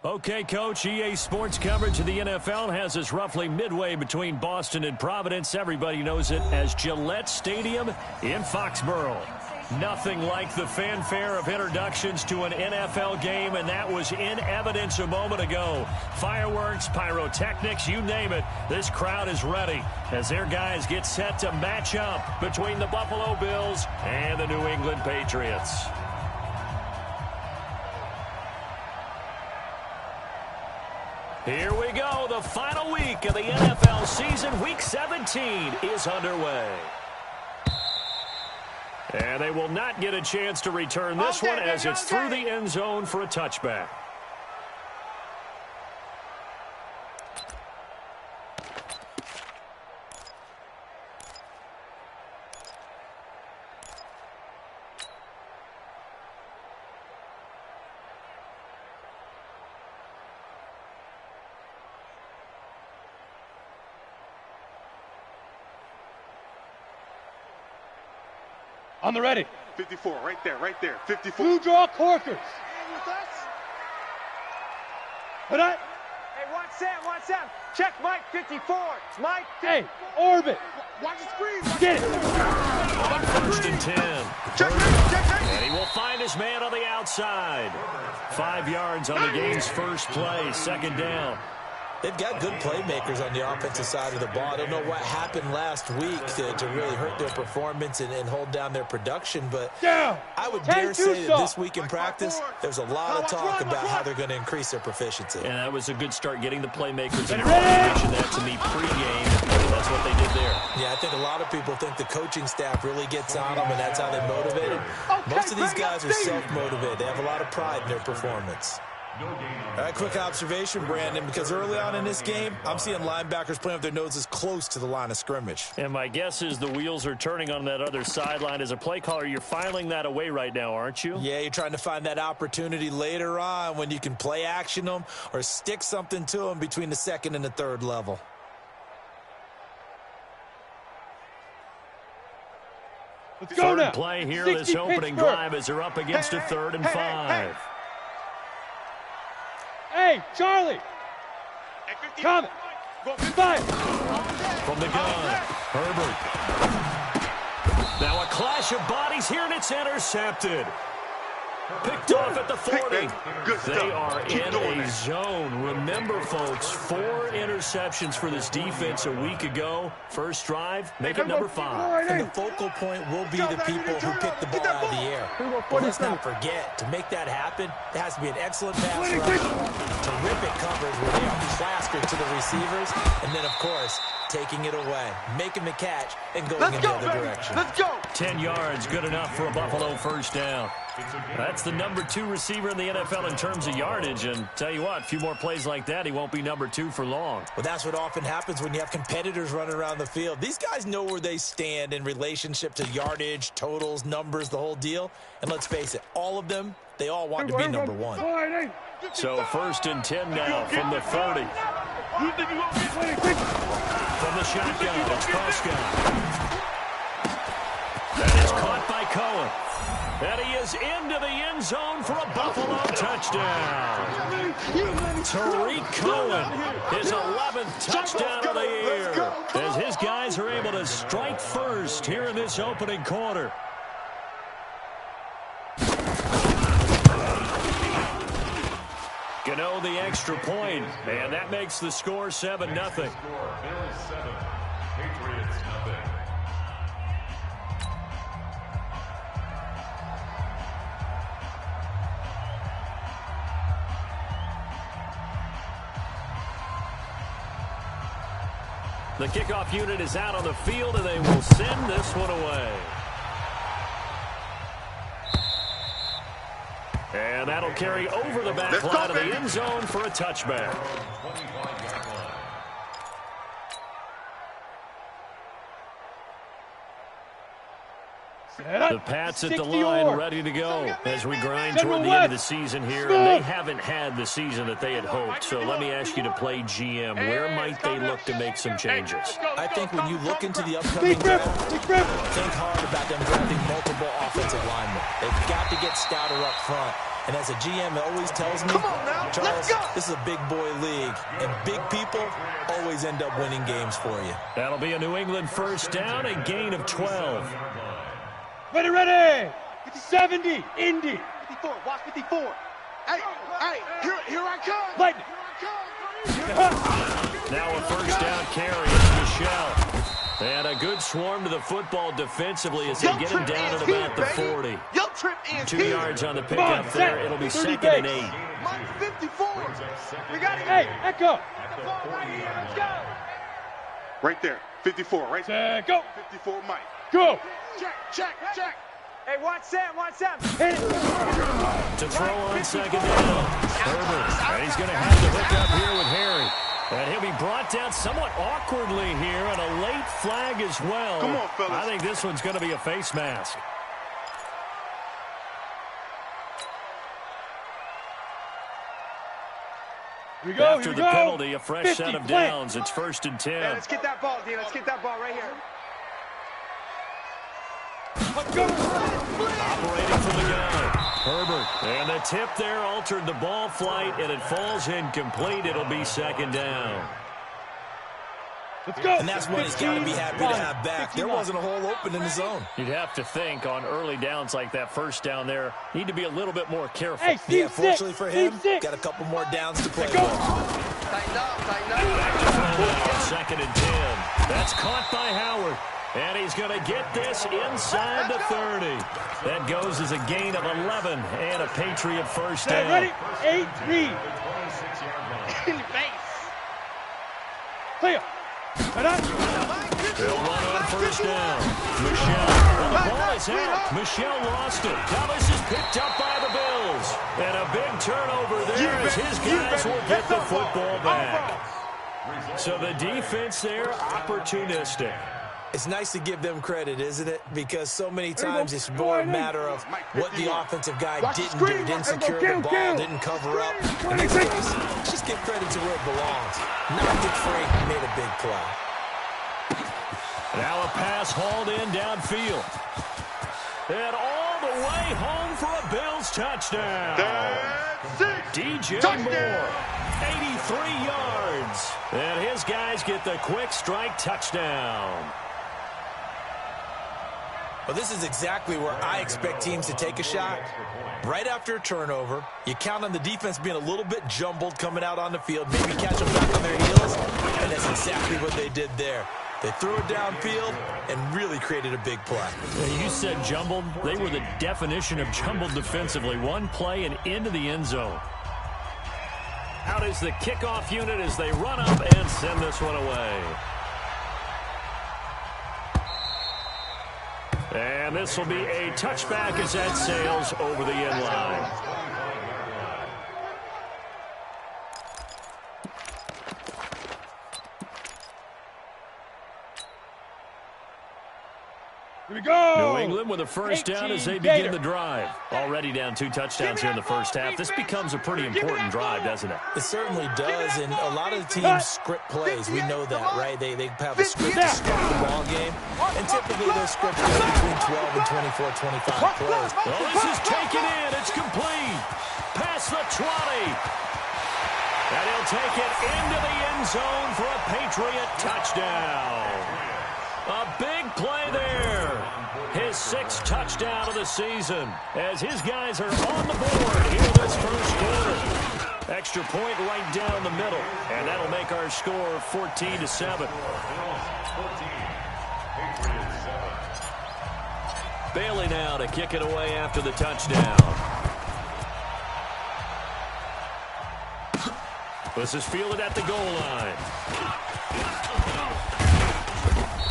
Okay, Coach, EA Sports coverage of the NFL has us roughly midway between Boston and Providence. Everybody knows it as Gillette Stadium in Foxborough. Nothing like the fanfare of introductions to an NFL game, and that was in evidence a moment ago. Fireworks, pyrotechnics, you name it. This crowd is ready as their guys get set to match up between the Buffalo Bills and the New England Patriots. Here we go. The final week of the NFL season. Week 17 is underway. And they will not get a chance to return this one as it's through the end zone for a touchback. On the ready. 54, right there, 54. Blue draw corkers. Put up. Hey, watch Sam. Check Mike, 54. It's Mike, 54. Hey, orbit. Watch the screen. Get it. On 1st and 10. Check. And he will find his man on the outside. 5 yards on the game's first play, second down. They've got good playmakers on the offensive side of the ball. I don't know what happened last week to really hurt their performance and hold down their production, but I would dare say that this week in practice, there's a lot of talk about how they're going to increase their proficiency. And that was a good start getting the playmakers involved. You mentioned that to me pregame. That's what they did there. Yeah, I think a lot of people think the coaching staff really gets on them, and that's how they motivate them. Most of these guys are self-motivated. They have a lot of pride in their performance. All right, quick observation, Brandon, because early on in this game, I'm seeing linebackers playing with their noses close to the line of scrimmage. And my guess is the wheels are turning on that other sideline. As a play caller, you're filing that away right now, aren't you? Yeah, you're trying to find that opportunity later on when you can play action them or stick something to them between the second and the third level. Let's go now. Third play here, this opening drive as they're up against a 3rd and 5. Hey, Charlie! Coming! Fire! From the gun, Herbert. Now a clash of bodies here, and it's intercepted. Picked off at the 40. They are in a zone. Remember, folks, 4 interceptions for this defense a week ago. First drive, make it number 5. And the focal point will be the people who pick the ball out of the air. But let's not forget, to make that happen, there has to be an excellent pass rush, terrific coverage where they are plastered to the receivers, and then, of course, taking it away, making the catch, and going in the other direction. Let's go. 10 yards, good enough for a Buffalo first down. That's the number 2 receiver in the NFL in terms of yardage, and tell you what, a few more plays like that, he won't be number 2 for long. Well, that's what often happens when you have competitors running around the field. These guys know where they stand in relationship to yardage, totals, numbers, the whole deal. And let's face it, all of them, they all want to be number 1. So 1st and 10 now from the 30. From the shotgun, it's Prescott. That is caught by Cohen. And he is into the end zone for a Buffalo touchdown. Tariq Cohen, his 11th touchdown of the year, as his guys are able to strike first here in this opening quarter. Gano the extra point, and that makes the score 7-0. The kickoff unit is out on the field, and they will send this one away. And that'll carry over the back line of the end zone for a touchback. The Pats at the line ready to go as we grind toward the end of the season here. And they haven't had the season that they had hoped. So let me ask you to play GM. Where might they look to make some changes? I think when you look into the upcoming draft, think hard about them drafting multiple offensive linemen. They've got to get stouter up front. And as a GM always tells me, Charles, this is a big boy league, and big people always end up winning games for you. That'll be a New England first down, a gain of 12. Ready, ready. 70, Indy. 54, watch 54. Hey, here I come. Lightning. Now a first down carry. It's Michelle. And a good swarm to the football defensively as they get him down at about the 40. 2 yards on the pickup there. It'll be 2nd and 8. Mike 54. We got it. Hey, Echo. Right here. Let's go. Right there. 54. Right there. Go. 54, Mike. Go. Check. Hey, watch Sam. Hit it. To throw on 2nd down. Herbert. And he's going to have to hook up here with Harry. And he'll be brought down somewhat awkwardly here, and a late flag as well. Come on, fellas. I think this one's going to be a face mask. Here we go. After the penalty, a fresh set of downs. It's 1st and 10. Yeah, let's get that ball, D. Let's get that ball right here. Operating from the gun. Herbert. And the tip there altered the ball flight, and it falls incomplete. It'll be 2nd down. Let's go. And that's what he's got to be happy to have back. There wasn't a hole open in the zone. You'd have to think on early downs like that first down there, need to be a little bit more careful. Hey, Yeah, fortunately for him, got a couple more downs to play with. Tighten up. Back to 2nd and 10. That's caught by Howard. And he's going to get this inside the 30. That goes as a gain of 11 and a Patriot first down. Ready? 8, read. In the face. Clear. They'll run on first down. Michelle. Well, the ball is out. Michelle lost it. Now this is picked up by the Bills. And a big turnover there as his guys will get the football back. So the defense there, opportunistic. It's nice to give them credit, isn't it? Because so many times it's more a matter of what the offensive guy didn't do, didn't secure the ball, didn't cover up. In this case, just give credit to where it belongs. Knocked it free, made a big play. Now a pass hauled in downfield. And all the way home for a Bills touchdown. DJ Moore, 83 yards. And his guys get the quick strike touchdown. Well, this is exactly where I expect teams to take a shot. Right after a turnover, you count on the defense being a little bit jumbled coming out on the field, maybe catch them back on their heels, and that's exactly what they did there. They threw it downfield and really created a big play. You said jumbled. They were the definition of jumbled defensively. One play and into the end zone. Out is the kickoff unit as they run up and send this one away. And this will be a touchback as that sails over the end line. Here we go. New England with a first down as they begin the drive. Already down 2 touchdowns here in the first half. This becomes a pretty important drive, doesn't it? It certainly does, and a lot of the teams script plays. We know that, right? They have a script to start the ball game, and typically those scripts go between 12 and 24, 25 plays. Well, this is taken in. It's complete. Past the 20. And he'll take it into the end zone for a Patriot touchdown. A big play there. His 6th touchdown of the season as his guys are on the board here this first quarter. Extra point right down the middle, and that'll make our score 14-7. Bailey now to kick it away after the touchdown. This is fielded at the goal line.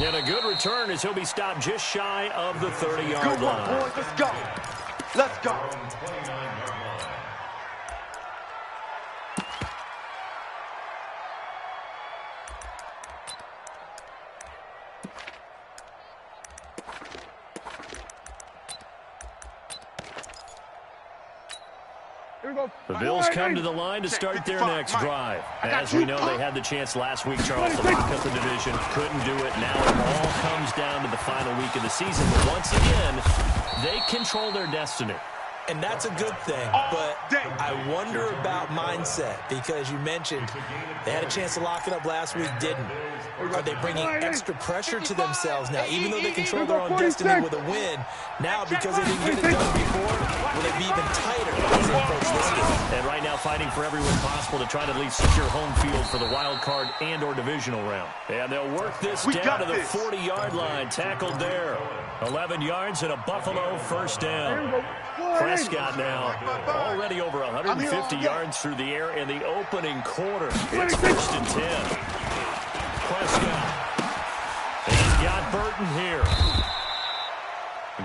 And a good return as he'll be stopped just shy of the 30-yard line. Boys, let's go. Let's go. The Bills come to the line to start their next drive. As we know, they had the chance last week, Charles, to lock up the division. Couldn't do it. Now it all comes down to the final week of the season. But once again, they control their destiny. And that's a good thing, but I wonder about mindset because you mentioned they had a chance to lock it up last week, didn't. Are they bringing extra pressure to themselves now, even though they control their own destiny with a win? Now, because they didn't get it done before, will they be even tighter as they approach this game? And right now fighting for every win possible to try to at least secure home field for the wild card and or divisional round. And they'll work this down to the 40-yard line. Tackled there. 11 yards and a Buffalo first down. Prescott now already over 150 yards through the air in the opening quarter. It's 1st and 10. Prescott. And he's got Burton here.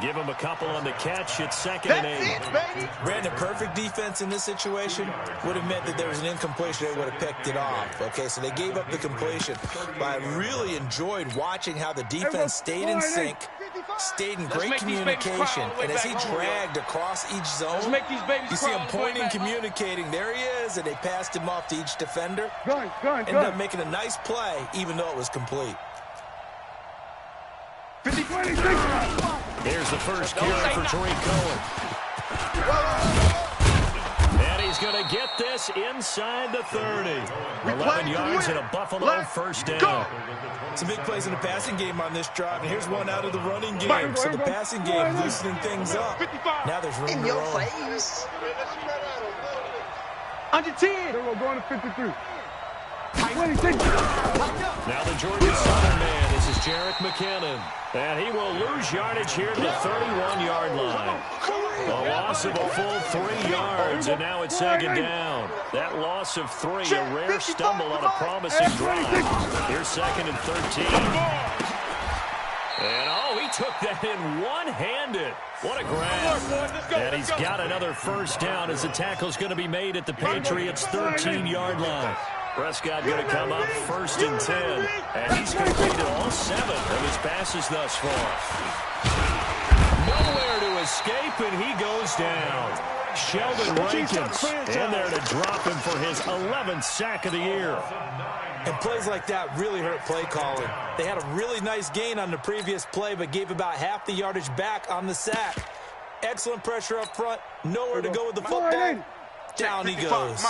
Give him a couple on the catch. It's 2nd and 8. Brandon, perfect defense in this situation would have meant that there was an incompletion. They would have picked it off. Okay, so they gave up the completion. But I really enjoyed watching how the defense stayed in sync, stayed in great communication, and as he dragged across each zone, you see him pointing, communicating. There he is, and they passed him off to each defender. Ended up making a nice play, even though it was complete. 26. Here's the first carry for Tariq Cohen. And he's going to get this inside the 30. 11 yards and a Buffalo first down. Some big plays in the passing game on this drive, and here's one out of the running game. So the passing game loosening things up. Now there's room to roll. Under 10. We're going to 53. 26. Now the Georgia Southern man. This is Jerick McKinnon. And he will lose yardage here to the 31-yard line. A loss of a full 3 yards, and now it's 2nd down. That loss of 3, a rare stumble on a promising drive. Here's 2nd and 13. And, oh, he took that in one-handed. What a grab. And he's got another first down as the tackle's going to be made at the Patriots' 13-yard line. Prescott going to come up 1st and 10. And he's completed all 7 of his passes thus far. Nowhere to escape, and he goes down. Sheldon Rankins in there to drop him for his 11th sack of the year. And plays like that really hurt play calling. They had a really nice gain on the previous play, but gave about half the yardage back on the sack. Excellent pressure up front. Nowhere to go with the football. Down he goes.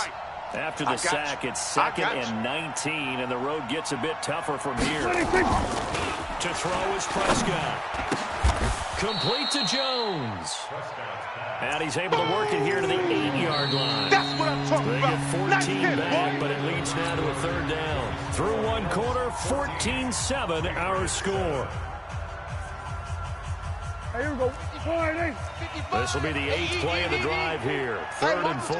After the sack, it's 2nd and 19, and the road gets a bit tougher from here. To throw is Prescott. Complete to Jones. And he's able to work it here to the 8-yard line. That's what I'm talking about. They get 14 back, but it leads now to a 3rd down. Through one quarter, 14-7 our score. Here we go. This will be the 8th play of the drive here. 3rd and 4.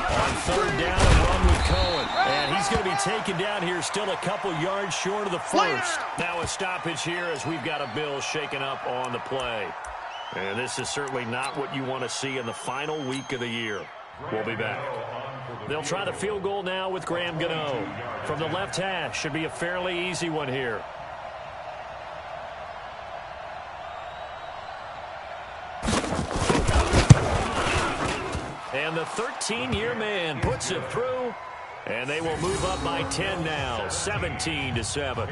On 3rd down, a run with Cohen. And he's going to be taken down here, still a couple yards short of the first. Now a stoppage here as we've got a Bill shaken up on the play. And this is certainly not what you want to see in the final week of the year. We'll be back. They'll try the field goal now with Graham Gano. From the left hash, should be a fairly easy one here. And the 13-year man puts it through, and they will move up by 10 now, 17-7.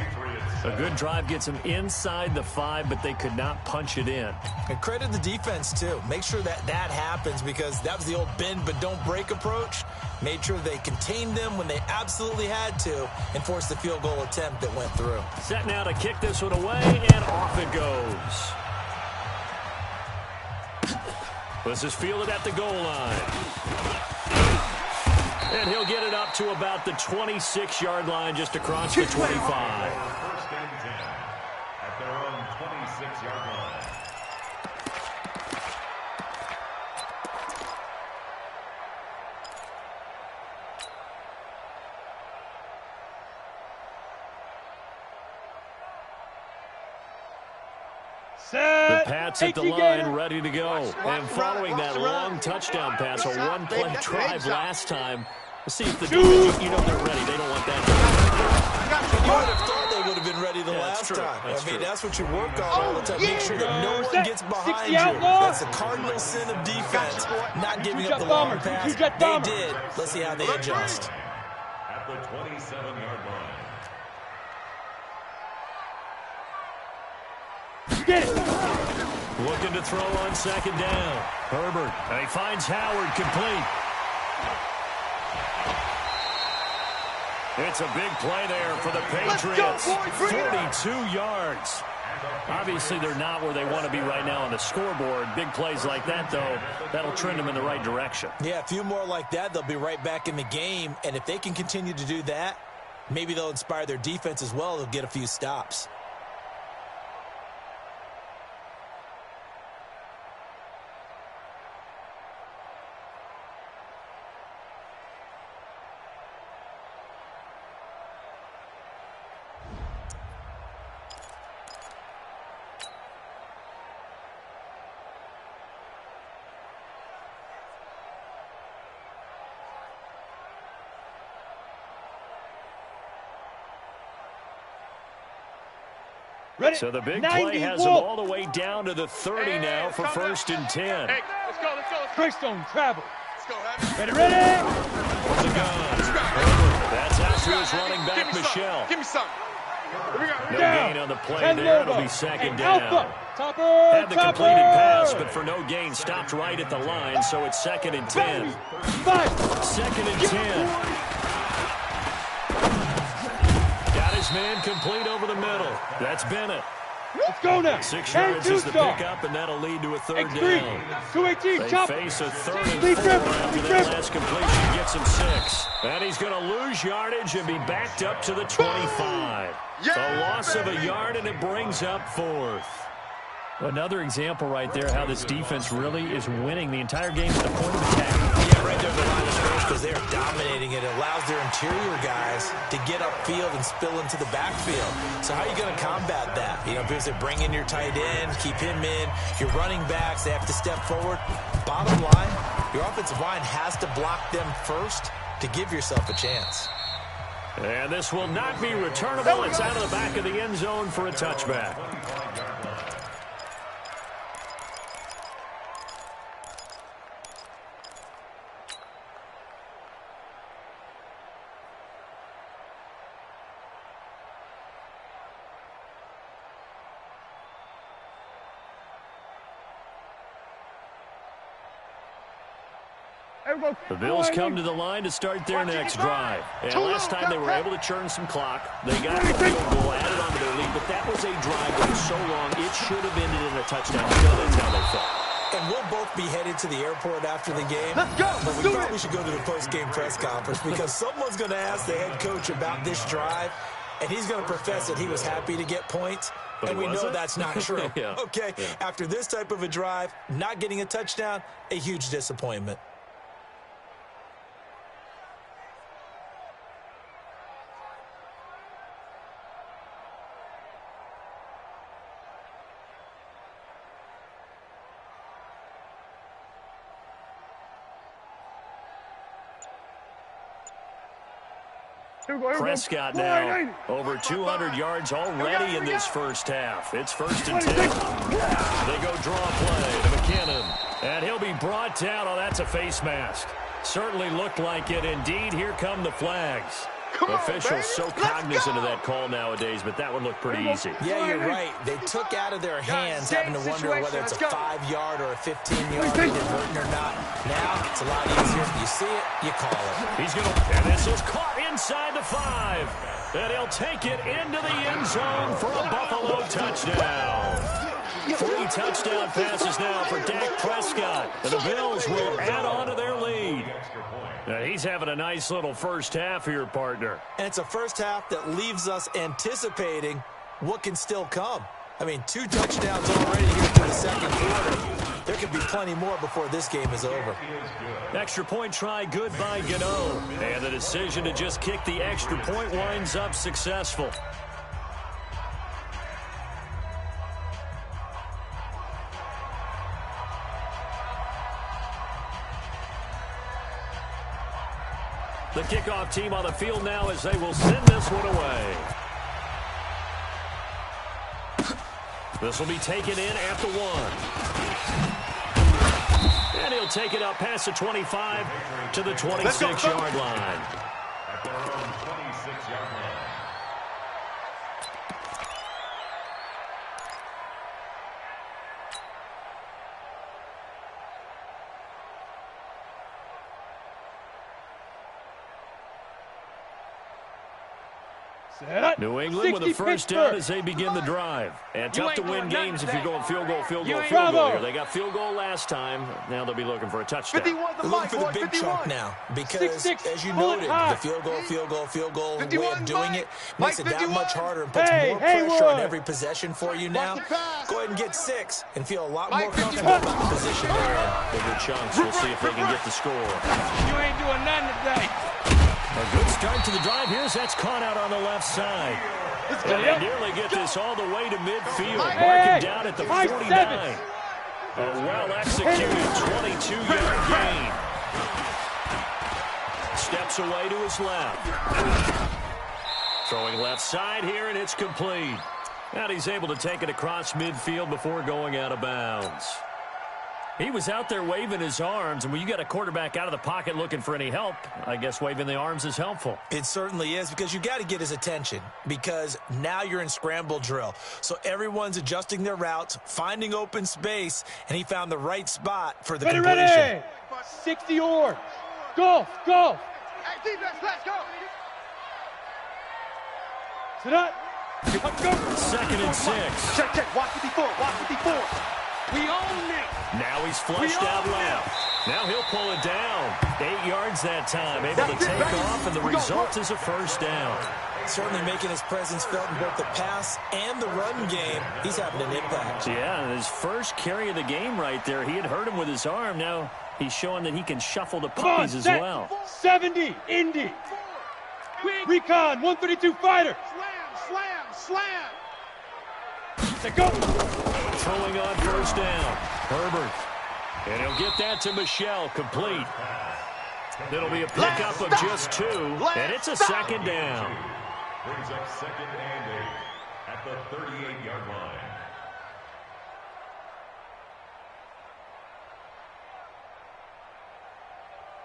A good drive gets them inside the 5, but they could not punch it in. And credit the defense, too. Make sure that happens because that was the old bend but don't break approach. Made sure they contained them when they absolutely had to and forced the field goal attempt that went through. Set now to kick this one away, and off it goes. This is fielded at the goal line. And he'll get it up to about the 26-yard line just across the 25. 1st and 10 at their own 26-yard line. The Pats at the line, ready to go. And following that long touchdown pass, a one-play drive last time. Let's see if the defense, you know they're ready. They don't want that. You would have thought they would have been ready the last time. That's what you work on all the time. Make sure that no one gets behind you. That's the cardinal sin of defense, not giving up the long pass. They did. Let's see how they adjust. At the 27-yard line. Get it. Looking to throw on second down. Herbert. And he finds Howard complete. It's a big play there for the Patriots. 42 yards. Obviously, they're not where they want to be right now on the scoreboard. Big plays like that, though, that'll trend them in the right direction. Yeah, a few more like that, they'll be right back in the game. And if they can continue to do that, maybe they'll inspire their defense as well. They'll get a few stops. Ready? So the big 90, play has them all the way down to the 30 now for 1st and 10. Hey, let's go, let's go. Greystone travel. Let's go, Happy. Ready, ready. For the gun. That's out to his running back, Michelle. Give me some. Here we go. No Down. gain on the play 10 there. It'll Lobo. be second And down. Alpha. Topper. Had the completed pass, but for no gain, stopped right at the line, so it's 2nd and 10. 5. 2nd and 10. Got his man complete over the middle. That's Bennett. Let's go now. 6 And yards is the two-star. pickup, and that'll lead to a 3rd X3. down. 218. They Chop. face a 3rd and 4 Lead dribble. after Lead that dribble. last completion gets him 6. And he's going to lose yardage and be backed up to the 25. A loss of a yard, and it brings up 4th. Another example right there how this defense really is winning the entire game at the point of attack. Yeah, right there at the line of scrimmage because they are dominating it. It allows their interior guys to get upfield and spill into the backfield. So how are you going to combat that? You know, because they bring in your tight end, keep him in. Your running backs, they have to step forward. Bottom line, your offensive line has to block them first to give yourself a chance. And this will not be returnable. It's out of the back of the end zone for a touchback. The Bills come to the line to start their next drive. And last time they were able to churn some clock. They got the field goal added onto their lead, but that was a drive that was so long it should have ended in a touchdown. So that's how they felt. And we'll both be headed to the airport after the game. Let's go. But we probably should go to the post-game press conference because someone's going to ask the head coach about this drive, and he's going to profess that he was happy to get points. But and we know that's not true. Yeah. Okay, Yeah. After this type of a drive, not getting a touchdown, a huge disappointment. Prescott now over 200 yards already in this first half. It's 1st and 10. They go draw play to McKinnon. And he'll be brought down. Oh, that's a face mask. Certainly looked like it. Indeed, here come the flags. Officials so cognizant of that call nowadays, but that would look pretty easy. Yeah, you're right. They took out of their hands having to wonder whether it's a 5-yard or a 15-yard inadvertent or not. Now, it's a lot easier. You see it, you call it. He's going to, and this is caught inside the 5. And he'll take it into the end zone for a Buffalo touchdown. 3 touchdown passes now for Dak Prescott. And the Bills will add on to their lead. Now he's having a nice little first half here, partner. And it's a first half that leaves us anticipating what can still come. I mean, 2 touchdowns already here to the second quarter. There could be plenty more before this game is over. Extra point try good by Gano. And the decision to just kick the extra point winds up successful. The kickoff team on the field now as they will send this one away. This will be taken in at the 1. And he'll take it up past the 25 to the 26-yard line. At their own 26-yard line. New England with a first down as they begin the drive. And tough to win games if you're going field goal here. They got field goal last time. Now they'll be looking for a touchdown. They're looking for the big chunk now because, as you noted, the field goal way of doing it makes it that much harder and puts more pressure on every possession for you now. Go ahead and get 6 and feel a lot more comfortable about the position they're in. Bigger chunks. We'll see if they can get the score. You ain't doing nothing today. A good start to the drive here as that's caught out on the left side. And they nearly get this all the way to midfield. Marking down at the 49. A well-executed 22-yard gain. Steps away to his left. Throwing left side here, and it's complete. And he's able to take it across midfield before going out of bounds. He was out there waving his arms, and when you got a quarterback out of the pocket looking for any help, I guess waving the arms is helpful. It certainly is, because you got to get his attention, because now you're in scramble drill. So everyone's adjusting their routes, finding open space, and he found the right spot for the completion. Ready. 60 yards. Golf. Hey, defense, let's go. Sit up. Let's go. 2nd and 6. Check. Watch 54. We own it. Now he's flushed out left. Now he'll pull it down. 8 yards that time. Able to take off, and the result is a first down. Certainly making his presence felt in both the pass and the run game. He's having an impact. Yeah, his first carry of the game right there. He had hurt him with his arm. Now he's showing that he can shuffle the puppies as well. 70, Indy. Recon, 132 fighter. Slam. Let's go. Throwing on first down. Herbert. And he'll get that to Michelle, complete. It'll be a pickup of just 2, and it's a second down. Brings up 2nd and 8 at the 38-yard line.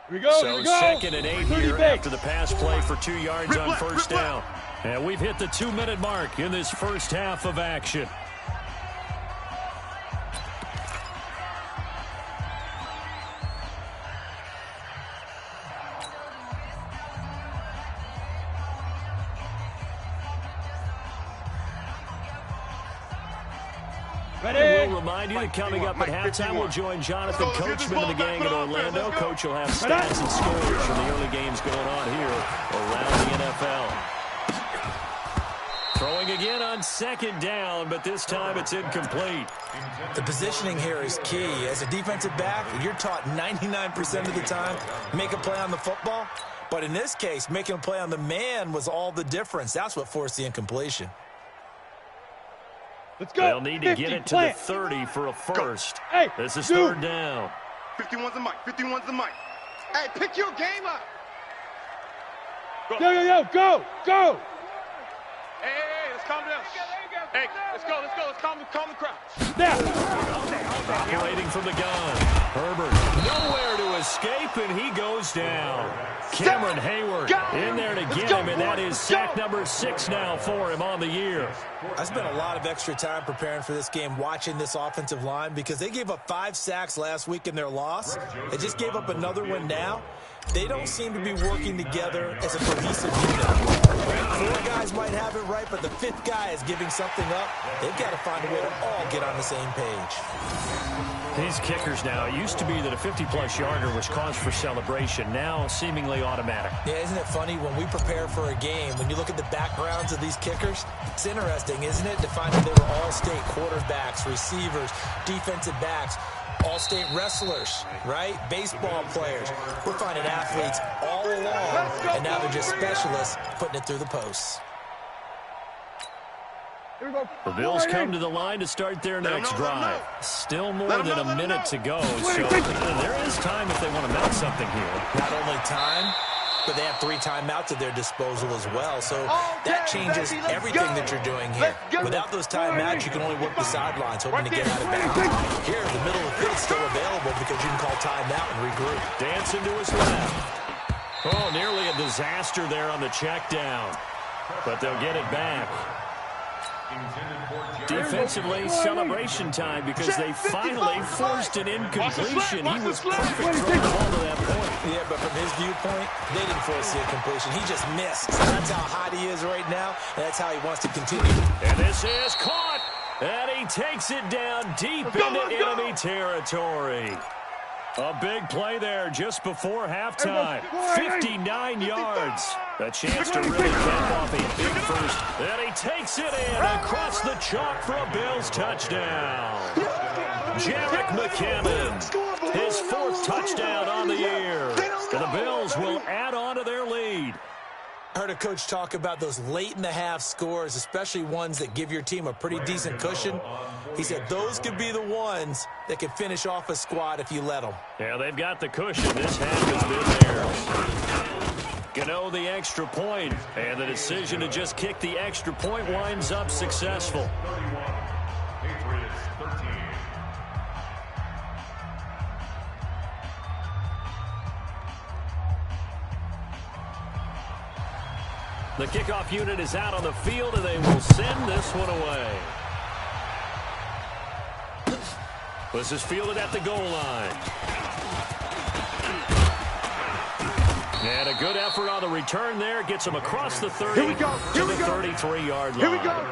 Here we go. So 2nd and 8 here after the pass play for 2 yards on first down. And we've hit the 2-minute mark in this first half of action. We'll remind you that coming up at halftime, we'll join Jonathan Coachman and the gang in Orlando. Coach will have stats and scores from the early games going on here around the NFL. Throwing again on 2nd down, but this time it's incomplete. The positioning here is key. As a defensive back, you're taught 99% of the time, make a play on the football. But in this case, making a play on the man was all the difference. That's what forced the incompletion. Let's go. They'll need to get it to the 30 for a first. Hey, this is 3rd down. 51's the mic. Hey, pick your game up. Go. Hey, let's calm down. Hey, let's go. Let's calm the crowd. Operating from the gun. Herbert nowhere to escape, and he goes down. Cameron Hayward in there to get him, and that is sack number 6 now for him on the year. I spent a lot of extra time preparing for this game, watching this offensive line, because they gave up 5 sacks last week in their loss. They just gave up another one now. They don't seem to be working together as a cohesive unit. 4 guys might have it right, but the 5th guy is giving something up. They've got to find a way to all get on the same page. These kickers now, it used to be that a 50-plus yarder was cause for celebration. Now seemingly automatic. Yeah, isn't it funny when we prepare for a game, when you look at the backgrounds of these kickers, it's interesting, isn't it, to find that they were all-state quarterbacks, receivers, defensive backs, all-state wrestlers, right? Baseball players. We're finding athletes all along, and now they're just specialists putting it through the posts. The Bills come to the line to start their next drive. Still more than a minute to go, so there is time if they want to mount something here. Not only time, but they have 3 timeouts at their disposal as well, so that changes everything that you're doing here. Without those timeouts, you can only work the sidelines, hoping to get out of bounds. Here, the middle of the field is still available because you can call timeout and regroup. Dancing to his left. Oh, nearly a disaster there on the check down, but they'll get it back. Defensively, celebration time because they finally forced an incompletion. He was perfect throwing the ball to that point. Yeah, but from his viewpoint, they didn't force the incompletion. He just missed. So that's how hot he is right now, and that's how he wants to continue. And this is caught, and he takes it down deep into enemy territory. A big play there just before halftime. 59 yards. A chance to really cap off a big first. And he takes it in across the chalk for a Bills touchdown. Jarek McCammon, his fourth touchdown on the year. And the Bills will add on to their lead. I heard a coach talk about those late-in-the-half scores, especially ones that give your team a pretty decent cushion. He said those could be the ones that could finish off a squad if you let them. Yeah, they've got the cushion. This half has been theirs. Gano the extra point, and the decision to just kick the extra point winds up successful. The kickoff unit is out on the field, and they will send this one away. This is fielded at the goal line. And a good effort on the return there. Gets him across the 30 to the 33-yard line. Here we go.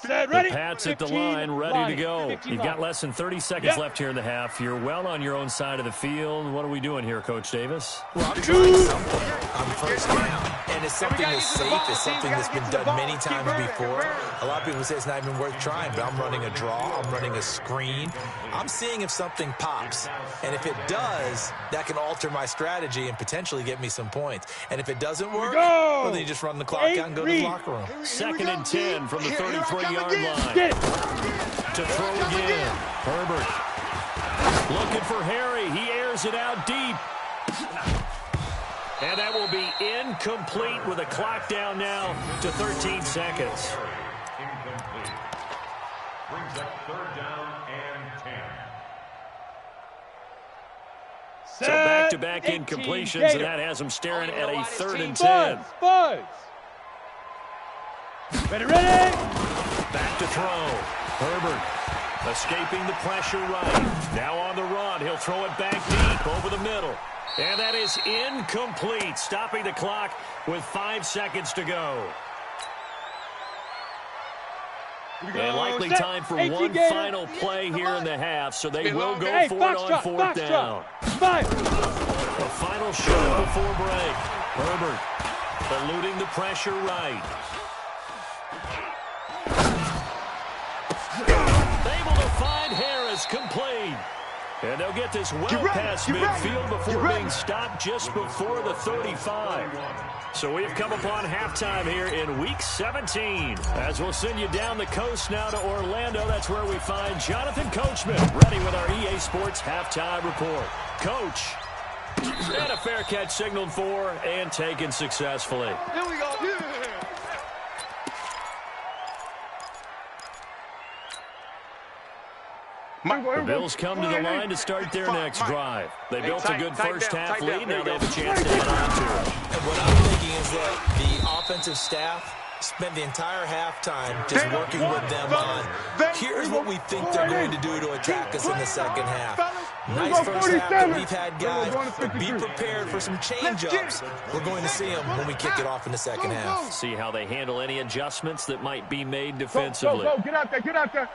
The Pats at the line, ready to go. You've got less than 30 seconds left here in the half. You're well on your own side of the field. What are we doing here, Coach Davis? Well, I'm trying something on first down. And it's something that's safe. It's something that's been done many times before. A lot of people say it's not even worth trying, but I'm running a draw. I'm running a screen. I'm seeing if something pops. And if it does, that can alter my strategy and potentially get me some points. And if it doesn't work, well, then you just run the clock out and go to the locker room. 2nd and 10 from the 33-yard line. To throw again. Herbert looking for Harry. He airs it out deep. And that will be incomplete with a clock down now to 13 seconds. Incomplete. Brings up 3rd down and 10. So back-to-back incompletions, and that has them staring at a 3rd and 10. Buzz. Ready. Back to throw. Herbert escaping the pressure right. Now on the run. He'll throw it back deep over the middle. And that is incomplete, stopping the clock with 5 seconds to go. And likely time for one final play here in the half, so they will go for it on 4th down. A final shot before break. Herbert eluding the pressure right. Able to find Harris, complete. And they'll get this well past midfield before being stopped just before the 35. So we've come upon halftime here in Week 17. As we'll send you down the coast now to Orlando. That's where we find Jonathan Coachman ready with our EA Sports Halftime Report. Coach, and a fair catch signaled for and taken successfully. Here we go. The Bills come to the line to start their next drive. They built a good first-half lead. Now they have a chance to add on to it. And what I'm thinking is that the offensive staff spent the entire halftime just working with them on, here's what we think they're going to do to attack us in the second half. Nice first half that we've had, guys, but be prepared for some change-ups. We're going to see them when we kick it off in the second half. See how they handle any adjustments that might be made defensively. Go. Get out there.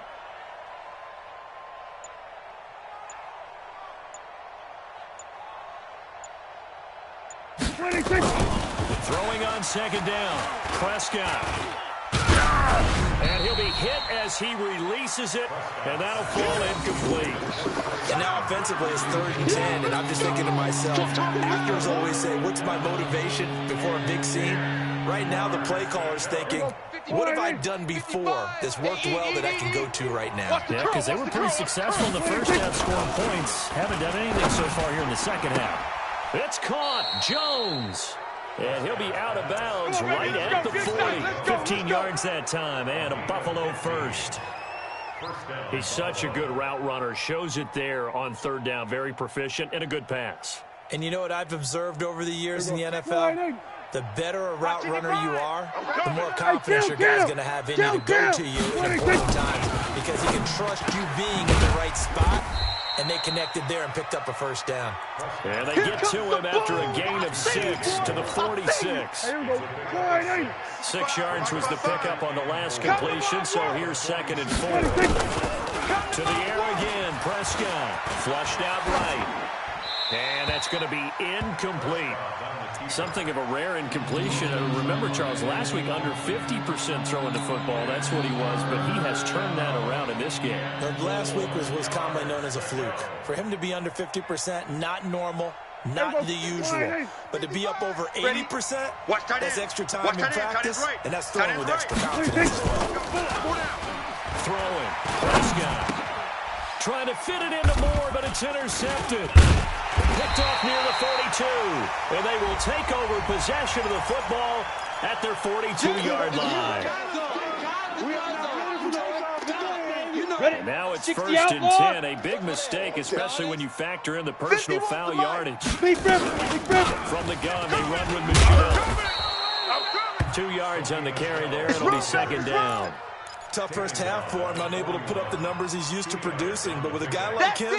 Throwing on 2nd down. Prescott. And he'll be hit as he releases it, and that'll fall incomplete. And now offensively it's 3rd and 10, and I'm just thinking to myself, actors always say, what's my motivation before a big scene? Right now the play caller's thinking, what have I done before that's worked well that I can go to right now? Yeah, because they were pretty successful in the first half scoring points. Haven't done anything so far here in the second half. It's caught. Jones. And he'll be out of bounds right at the 40. 15 yards that time, and a Buffalo first. He's such a good route runner. Shows it there on third down. Very proficient and a good pass. And you know what I've observed over the years in the NFL? The better a route runner you are, the more confidence your guy's going to have in you to go to you in important times, because he can trust you being in the right spot, and they connected there and picked up a first down. And they get to him after a gain of 6 to the 46. 6 yards was the pickup on the last completion, so here's 2nd and 4. To the air again, Prescott. Flushed out right. And that's going to be incomplete. Something of a rare incompletion. Remember, Charles, last week under 50% throwing the football. That's what he was, but he has turned that around in this game. Last week was commonly known as a fluke. For him to be under 50%, not normal, not the usual. But to be up over 80%, that's extra time in practice, and that's throwing with extra confidence as well. Throwing. Prescott. Trying to fit it into Moore, but it's intercepted. Picked off near the 42. And they will take over possession of the football at their 42-yard line. And now it's 1st and 10. A big mistake, especially when you factor in the personal foul yardage. From the gun, they run with Michelle. 2 yards on the carry there. It'll be 2nd down. Tough first half for him, unable to put up the numbers he's used to producing. But with a guy like him,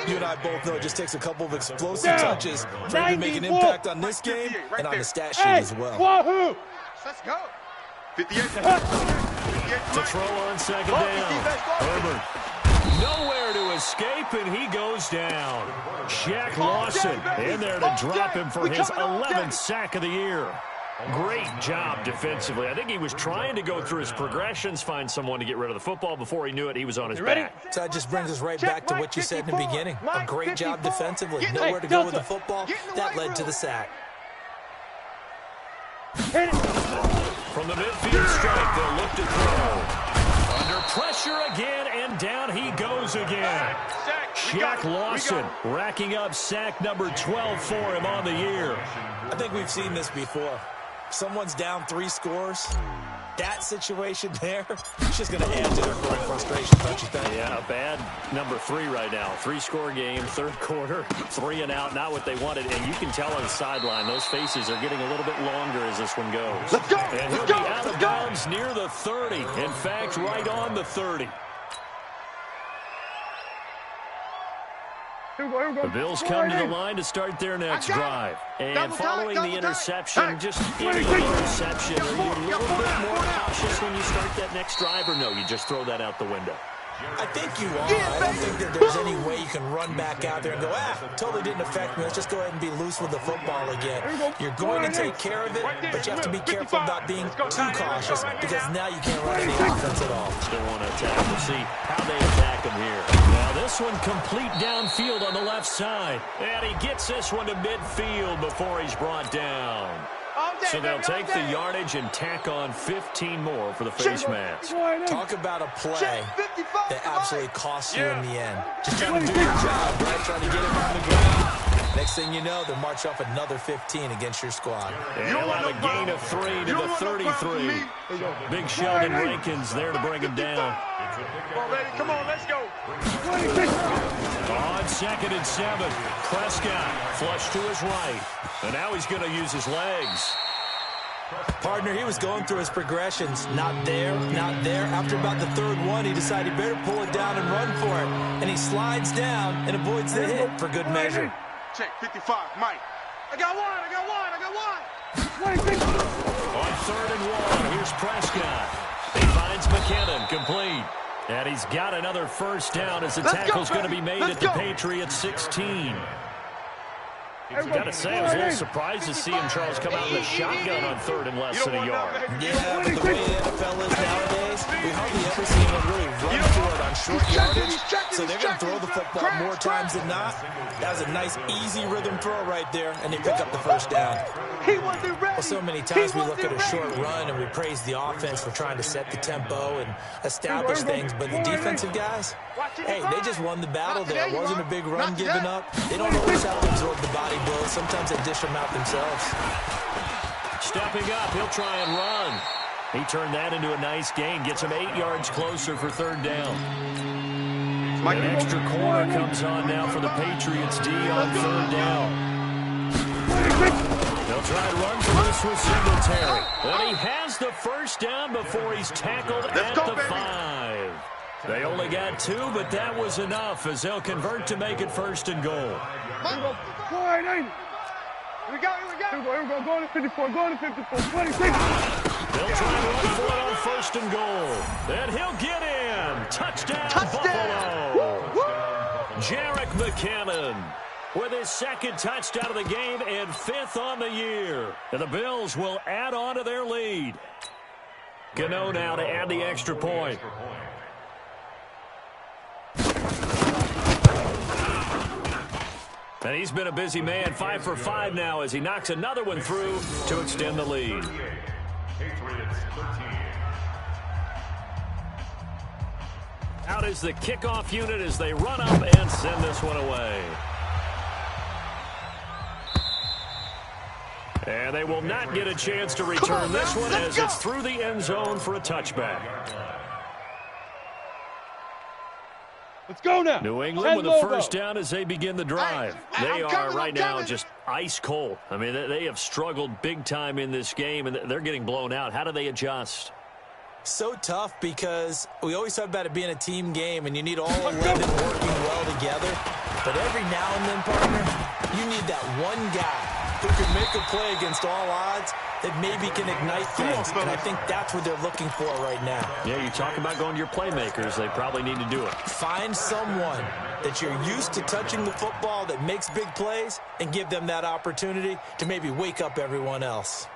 you and I both know it just takes a couple of explosive touches for him to make an impact on this game and on the stat sheet as well. Let's go. 58. To throw on 2nd down. Herbert. Nowhere to escape, and he goes down. Shaq Lawson in there to drop him for his 11th sack of the year. Great job defensively. I think he was trying to go through his progressions, find someone to get rid of the football. Before he knew it, he was on his back. So that just brings us right back to what you said in the beginning. A great job defensively. Nowhere to go with the football. That led to the sack. From the midfield strike, they'll look to throw. Under pressure again, and down he goes again. Shaq Lawson racking up sack number 12 for him on the year. I think we've seen this before. Someone's down 3 scores. That situation there, it's just going to add to their growing frustration, don't you think? Yeah, a bad number 3 right now. 3-score game, 3rd quarter, 3 and out, not what they wanted. And you can tell on the sideline, those faces are getting a little bit longer as this one goes. Let's go. And he'll be out of bounds near the 30. In fact, right on the 30. The Bills come to the line to start their next drive. And following the interception, just any interception, are you a little bit more cautious when you start that next drive, or no, you just throw that out the window? I think you are. I don't think that there's any way you can run back out there and go, totally didn't affect me. Let's just go ahead and be loose with the football again. You're going to take care of it, but you have to be careful about being too cautious, because now you can't run any offense at all. Still want to attack. We'll see how they attack him here. Now this one complete downfield on the left side. And he gets this one to midfield before he's brought down. So they'll take the yardage and tack on 15 more for the face mask. Talk about a play that absolutely costs you in the end. Just trying to do your job, right? Trying to get him on the ground. Next thing you know, they'll march off another 15 against your squad. And he'll have a gain of 3 to the 33. Big Sheldon Rankins there to bring him down. Come on, baby. Come on, let's go. On 2nd and 7, Prescott flush to his right. And now he's going to use his legs. Partner, he was going through his progressions. Not there, not there. After about the 3rd one, he decided he better pull it down and run for it. And he slides down and avoids the hit for good measure. Check 55, Mike. I got one. On 3rd and 1, here's Prescott. He finds McKinnon, complete. And he's got another first down as the tackle's going to be made at the Patriots 16. Got to say, I was a little surprised to see him, Charles, come out with a shotgun on 3rd and less than a yard. Yeah, but the way the NFL is nowadays, we hardly ever see him really run for it on short yardage. So they're going to throw the football more times than not. That was a nice, easy rhythm throw right there, and they pick up the first down. Well, so many times we look at a short run and we praise the offense for trying to set the tempo and establish things, but the defensive guys, hey, they just won the battle there. It wasn't a big run given up. They don't always have to absorb the body blows. Sometimes they dish them out themselves. Stepping up, he'll try and run. He turned that into a nice gain, gets him 8 yards closer for third down. An extra corner comes on now for the Patriots D on third down. They'll try to run for this with Singletary. And he has the first down before he's tackled at the 5. They only got 2, but that was enough as they'll convert to make it first and goal. Here we go. Go to 54. Go to 54. 26. They'll try to run for it on first and goal. And he'll get in. Touchdown, Buffalo. Jerick McKinnon with his second touchdown of the game and 5th on the year. And the Bills will add on to their lead. Gano now to add the extra point. And he's been a busy man, 5 for 5 now as he knocks another one through to extend the lead. Out is the kickoff unit as they run up and send this one away. And they will not get a chance to return this one as it's through the end zone for a touchback. Let's go now. New England with a first down as they begin the drive. They are right now just ice cold. I mean, they have struggled big time in this game, and they're getting blown out. How do they adjust? So tough because we always talk about it being a team game, and you need all 11 working well together. But every now and then, partner, you need that one guy who can make a play against all odds that maybe can ignite things. And I think that's what they're looking for right now. Yeah, you talk about going to your playmakers. They probably need to do it. Find someone that you're used to touching the football that makes big plays and give them that opportunity to maybe wake up everyone else.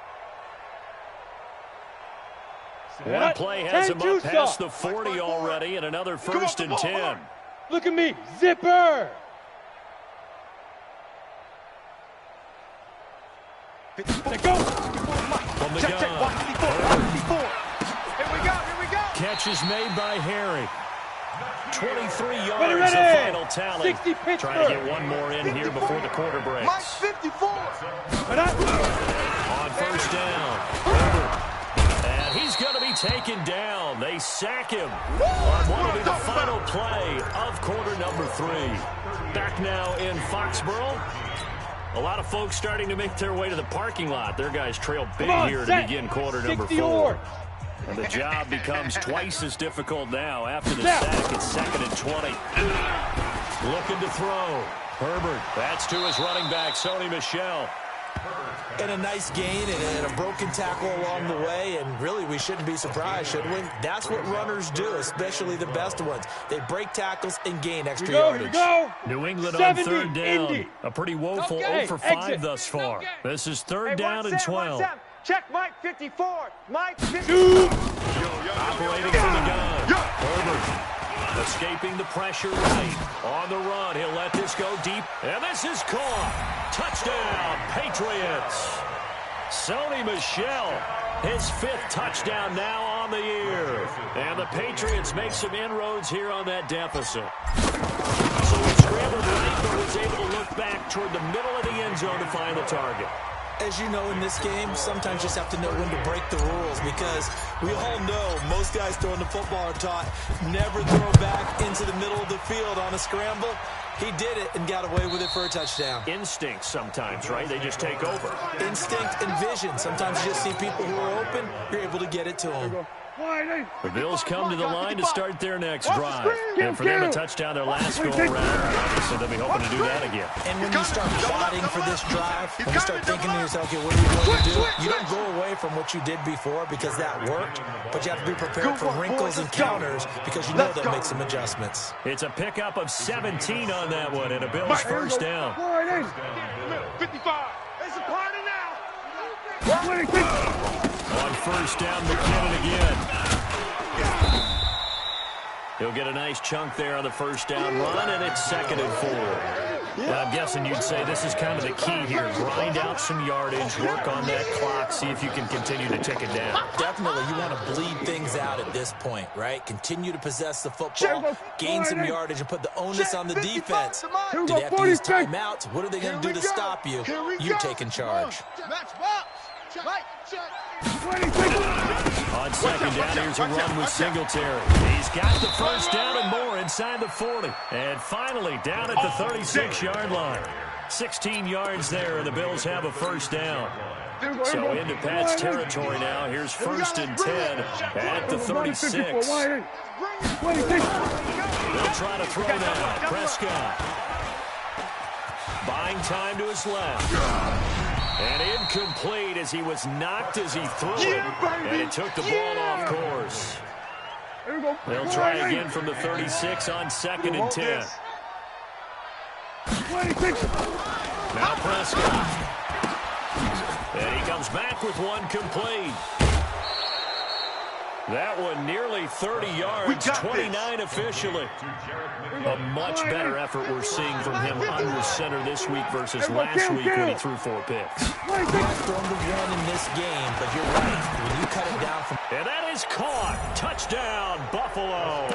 One play has him up past the 40 already, and another first and 10. Look at me. Zipper. Let go. From the gun. Here we go. Catch is made by Harry. 23 yards of final tally. 60 Pittsburgh. Trying to get one more in here before the quarter breaks. Mike 54. On first down. Herbert. And he's going to be taken down. They sack him on what will be the final play of quarter number 3. Back now in Foxborough. A lot of folks starting to make their way to the parking lot. Their guys trail big here to begin quarter number 4. And the job becomes twice as difficult now after the sack. It's 2nd and 20. Looking to throw. Herbert. That's to his running back, Sony Michel. And a nice gain and a broken tackle along the way, and really we shouldn't be surprised, should we? That's what runners do, especially the best ones. They break tackles and gain extra yardage. New England on third down. Indy. A pretty woeful 0 for 5 thus far. This is third down and 12. Check Mike 54. Mike 54. Operating from the gun. Herbert. Escaping the pressure right. On the run, he'll let this go deep. And this is caught. Touchdown, Patriots. Sony Michel, his 5th touchdown now on the year. And the Patriots make some inroads here on that deficit. So he scrambled right, but was able to look back toward the middle of the end zone to find the target. As you know, in this game, sometimes you just have to know when to break the rules because we all know most guys throwing the football are taught never throw back into the middle of the field on a scramble. He did it and got away with it for a touchdown. Instinct sometimes, right? They just take over. Instinct and vision. Sometimes you just see people who are open, you're able to get it to them. The Bills come to the line to start their next drive. And for them, a touchdown their last go-around. So they'll be hoping to do that again. And when you start plotting for this drive, when you start thinking to yourself, okay, what are you going to do? You don't go away from what you did before because that worked, but you have to be prepared for wrinkles and counters because you know they'll make some adjustments. It's a pickup of 17 on that one and a Bills first down. 55. It's a party now. On first down, McKinnon again. He'll get a nice chunk there on the first down run, and it's 2nd and 4. Well, I'm guessing you'd say this is kind of the key here. Grind out some yardage, work on that clock, see if you can continue to tick it down. Definitely, you want to bleed things out at this point, right? Continue to possess the football, gain some yardage, and put the onus on the defense. Do they have to use timeouts? What are they going to do to stop you? You taking charge. On 2nd down, here's a run with Singletary. He's got the first down and more inside the 40. And finally, down at the 36-yard line. 16 yards there, and the Bills have a first down. So into Pat's territory now. Here's 1st and 10 at the 36. They'll try to throw now. Prescott. Buying time to his left. And incomplete as he was knocked as he threw it. And it took the ball off course. They'll try again from the 36 on 2nd and 10. Now Prescott. And he comes back with one complete. That one nearly 30 yards, 29 officially. A much better effort we're seeing from him under center this week versus last week when he threw 4 picks. Not thrown to one in this game, but you're right. When you cut it down from... And that is caught. Touchdown, Buffalo.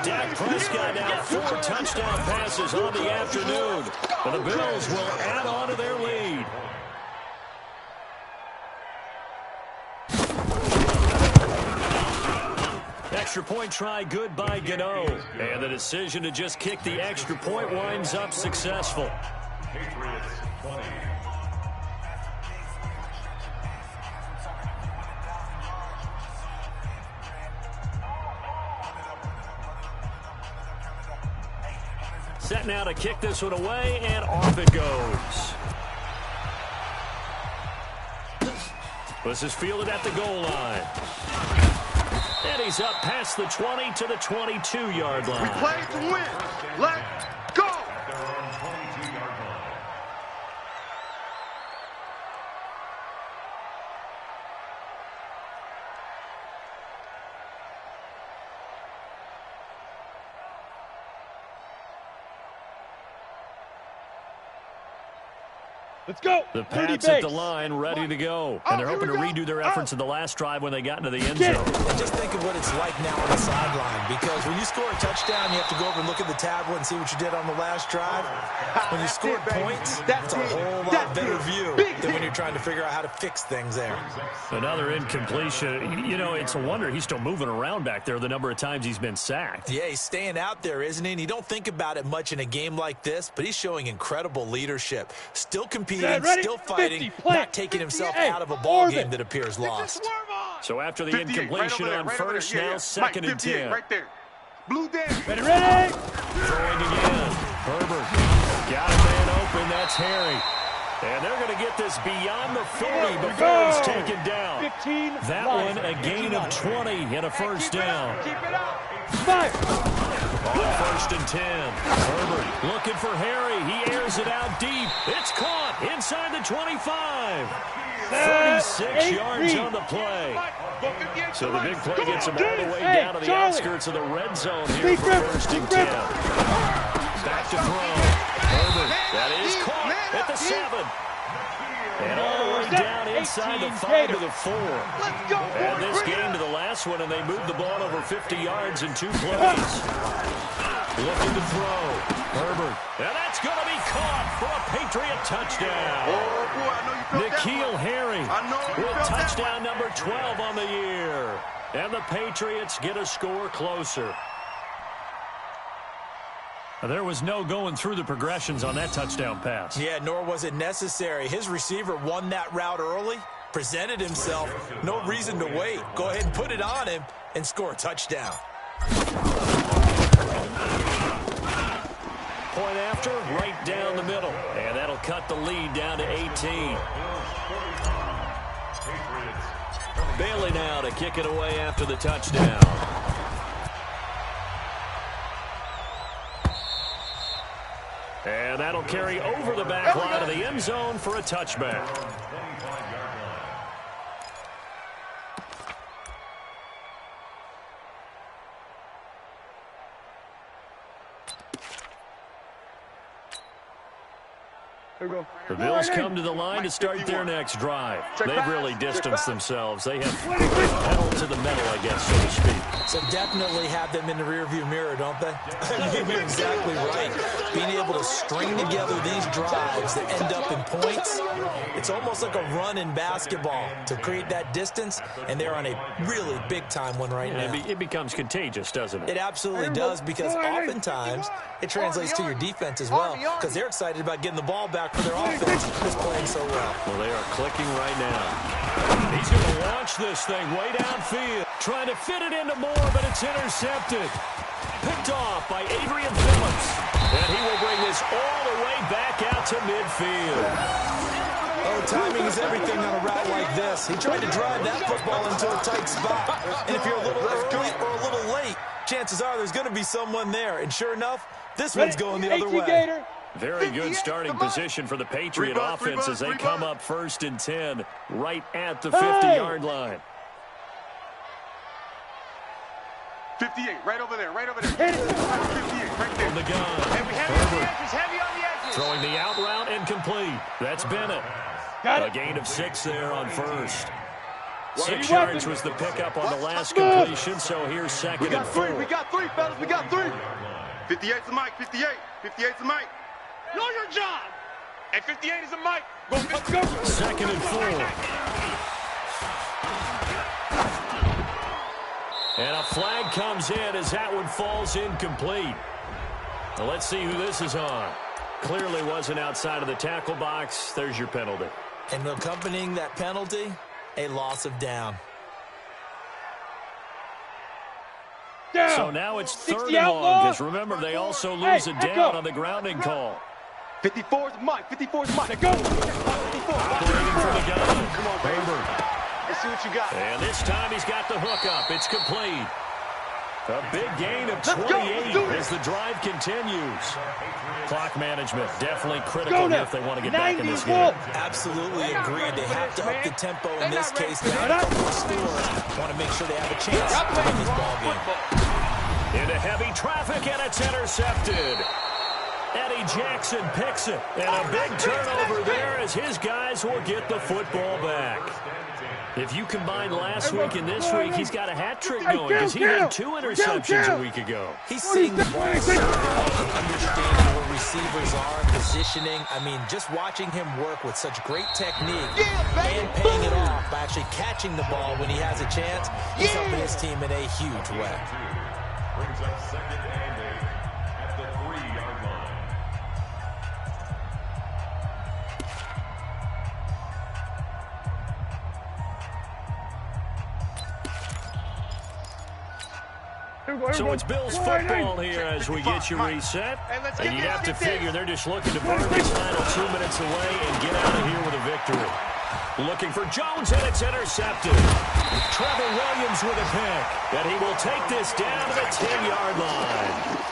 Dak Prescott now 4 touchdown passes on the afternoon. And the Bills will add on to their lead. Extra point try good by Gano. And the decision to just kick the extra point winds up successful. Patriots 20. Set now to kick this one away, and off it goes. This is fielded at the goal line. And he's up past the 20 to the 22-yard line. We play to win. Let's go. At their own 22-yard line. Let's go. The Pats at the line, ready to go. And they're hoping to redo their efforts in the last drive when they got into the end zone. Just think of what it's like now on the sideline, because when you score a touchdown, you have to go over and look at the tablet and see what you did on the last drive. When you score points, that's a whole lot better view than when you're trying to figure out how to fix things there. Another incompletion. You know, it's a wonder he's still moving around back there the number of times he's been sacked. Yeah, he's staying out there, isn't he? And you don't think about it much in a game like this, but he's showing incredible leadership. Still competing, still fighting, not taking himself out of a ball game that appears lost. So after the incompletion on first, now 2nd and 10. Right there. Blue down. Ready. Throwing again. Herbert. Got a man open. That's Harry. And they're going to get this beyond the 40 before it's taken down. 15. That one a gain of 20 and a first down. Keep it up. 5. On 1st and 10. Herbert looking for Harry. He airs it out deep. It's caught inside the 25. 36 yards on the play. So the big play gets him all the way down to the outskirts of the red zone here for 1st and 10. Back to throw. Herbert, that is caught at the 7. And all the way down inside the 5 to the 4. And this game to the last one, and they moved the ball over 50 yards in 2 plays. Looking to throw. Herbert. And that's going to be caught for a Patriot touchdown. Oh, boy, I know you felt N'Keal that Harry I know you with felt that touchdown number 12 on the year. And the Patriots get a score closer. There was no going through the progressions on that touchdown pass. Yeah, nor was it necessary. His receiver won that route early, presented himself. No reason to wait. Go ahead and put it on him and score a touchdown. Point after, right down the middle. And that'll cut the lead down to 18. Bailey now to kick it away after the touchdown. And that'll carry over the back line of the end zone for a touchback. The Bills come to the line to start their next drive. They've really distanced themselves. They have pedal to the metal, I guess, so to speak. So definitely have them in the rearview mirror, don't they? I mean, you're exactly right. Being able to string together these drives that end up in points, it's almost like a run in basketball to create that distance, and they're on a really big-time one right now. It becomes contagious, doesn't it? It absolutely does, because oftentimes it translates to your defense as well, because they're excited about getting the ball back for their offense that's playing so well. Well, they are clicking right now. He's going to launch this thing way downfield. Trying to fit it into Moore, but it's intercepted. Picked off by Adrian Phillips. And he will bring this all the way back out to midfield. Oh, timing is everything on a route like this. He tried to drive that football into a tight spot. And if you're a little early or a little late, chances are there's going to be someone there. And sure enough, this one's going the other way. Very good starting position for the Patriot offense as they come up 1st and 10 right at the 50-yard line. 58, right over there, right over there. 58, right there. On the gun. Heavy on the edges. Throwing the out route and complete. That's Bennett. A gain of 6 there on first. 6 yards was the pickup on the last completion, so here's 2nd and 4. We got three, fellas, we got 3. 58's the mic, 58. 58's the mic. Know your job. And 58 is a mic. Let's go. 2nd and 4. And a flag comes in as that one falls incomplete. Now let's see who this is on. Clearly wasn't outside of the tackle box. There's your penalty. And accompanying that penalty, a loss of down. So now it's 3rd and long, because remember, they also lose it down on the grounding call. 54's the mic, 54's the mic. Go. 54. Operating from the gun. Come on, baby. Let's see what you got. And this time he's got the hook up. It's complete. A big gain of 28 as the drive continues. Clock management definitely critical here if they want to get back in this game. Absolutely agreed. They have to up the tempo in this case. Back a couple of scores. Want to make sure they have a chance to win this ball game. Into heavy traffic, and it's intercepted. Eddie Jackson picks it. And a big turnover there as his guys will get the football back. If you combine last week and this week, he's got a hat trick going because he had 2 interceptions a week ago. He's seeing the ball so well, understanding where receivers are, positioning. I mean, just watching him work with such great technique and paying it off by actually catching the ball when he has a chance, he's helping his team in a huge way. Brings up 2nd and 8 at the 3-yard line. So it's Bills football here as we get you reset. And you'd have to figure they're just looking to burn these final 2 minutes away and get out of here with a victory. Looking for Jones, and it's intercepted. Trevor Williams with a pick. And he will take this down to the 10-yard line.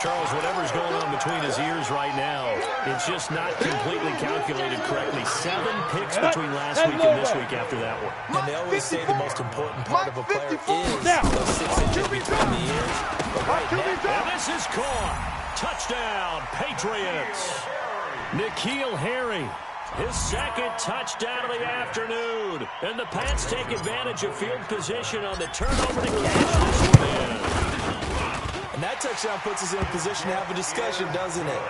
Charles, whatever's going on between his ears right now, it's just not completely calculated correctly. 7 picks between last week and this week after that one. And they always say the most important part of a player is those 6 inches between the ears. But right now, and this is caught. Touchdown, Patriots. N'Keal Harry, his 2nd touchdown of the afternoon. And the Pats take advantage of field position on the turnover to cash this one in. And that touchdown puts us in a position to have a discussion, doesn't it?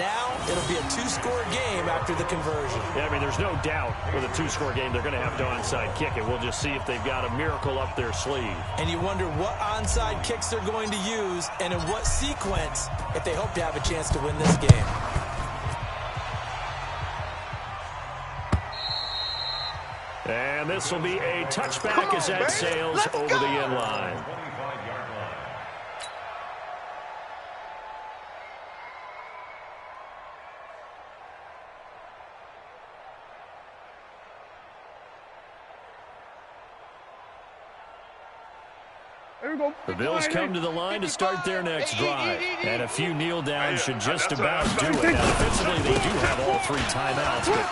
Now, it'll be a 2-score game after the conversion. Yeah, I mean, there's no doubt with a 2-score game they're going to have to onside kick it. We'll just see if they've got a miracle up their sleeve. And you wonder what onside kicks they're going to use and in what sequence if they hope to have a chance to win this game. And this will be a touchback as that sails over the end line. The Bills come to the line to start their next drive. And a few kneel downs should just about do it. Now, defensively, they do have all 3 timeouts, but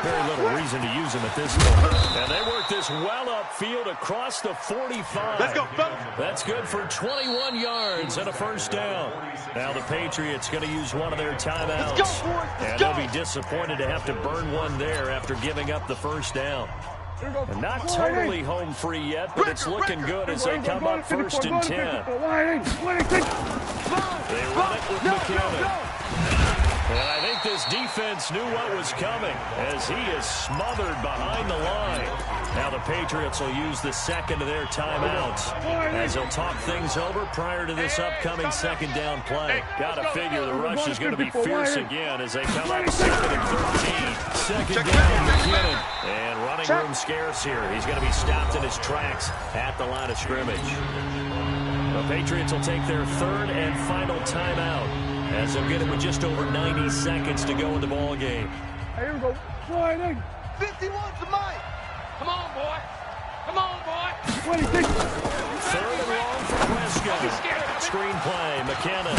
very little reason to use them at this point. And they work this well upfield across the 45. Let's go, fellas. That's good for 21 yards and a first down. Now the Patriots going to use one of their timeouts. And they'll be disappointed to have to burn one there after giving up the first down. And not totally home free yet, but it's looking good as they come up 1st and 10. They run it with McKinnon. And I think this defense knew what was coming as he is smothered behind the line. Now the Patriots will use the second of their timeouts as they'll talk things over prior to this upcoming 2nd down play. Gotta figure the rush is going to be fierce again as they come up 2nd and 13. 2nd down, McKinnon. And running room scarce here. He's going to be stopped in his tracks at the line of scrimmage. The Patriots will take their 3rd and final timeout as they'll get it with just over 90 seconds to go in the ball game. Here we go. 51's the mic. Come on, boy. Come on, boy. 26. 3rd and long for Prescott. Screen play, McKinnon.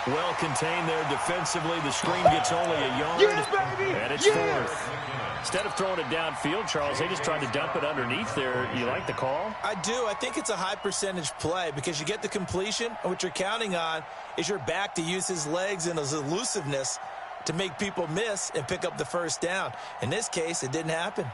Well contained there defensively. The screen gets only a yard, and it's 4th. Instead of throwing it downfield, Charles, they just tried to dump it underneath there. You like the call? I do. I think it's a high percentage play because you get the completion, and what you're counting on is your back to use his legs and his elusiveness to make people miss and pick up the first down. In this case, it didn't happen.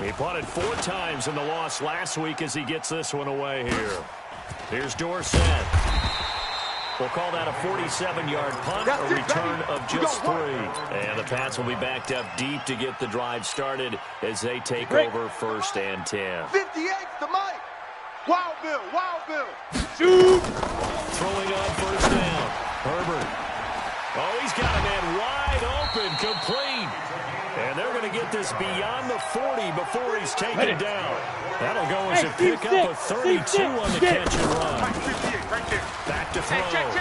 He punted 4 times in the loss last week as he gets this one away here. Here's Dorsett. We'll call that a 47-yard punt, a return of just 3. And the Pats will be backed up deep to get the drive started as they take over 1st and 10. 58's the mic. Wild Bill, Wild Bill. Shoot! Throwing on 1st down. Herbert. Oh, he's got a man wide open, complete. And they're going to get this beyond the 40 before he's taken down. That'll go as a pick up a 32 on the catch and run. Back to throw. And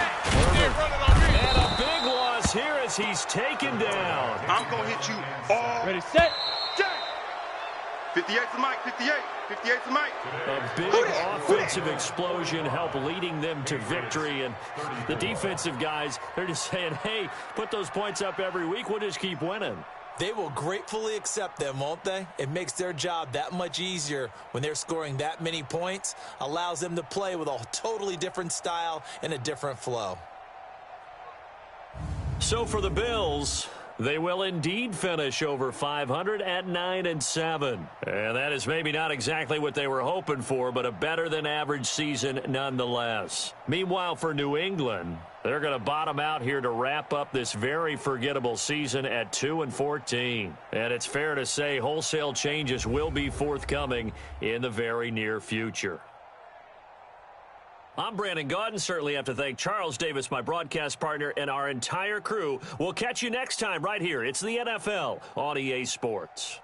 a big loss here as he's taken down. I'm going to hit you all. Ready, set. 58's the mic, 58. 58's the mic. A big offensive explosion helped leading them to victory. And the defensive guys, they're just saying, hey, put those points up every week. We'll just keep winning. They will gratefully accept them, won't they? It makes their job that much easier when they're scoring that many points. Allows them to play with a totally different style and a different flow. So for the Bills, they will indeed finish over 500 at 9-7. And that is maybe not exactly what they were hoping for, but a better than average season nonetheless. Meanwhile, for New England, they're going to bottom out here to wrap up this very forgettable season at 2-14. And it's fair to say wholesale changes will be forthcoming in the very near future. I'm Brandon Gaudin. Certainly have to thank Charles Davis, my broadcast partner, and our entire crew. We'll catch you next time right here. It's the NFL on EA Sports.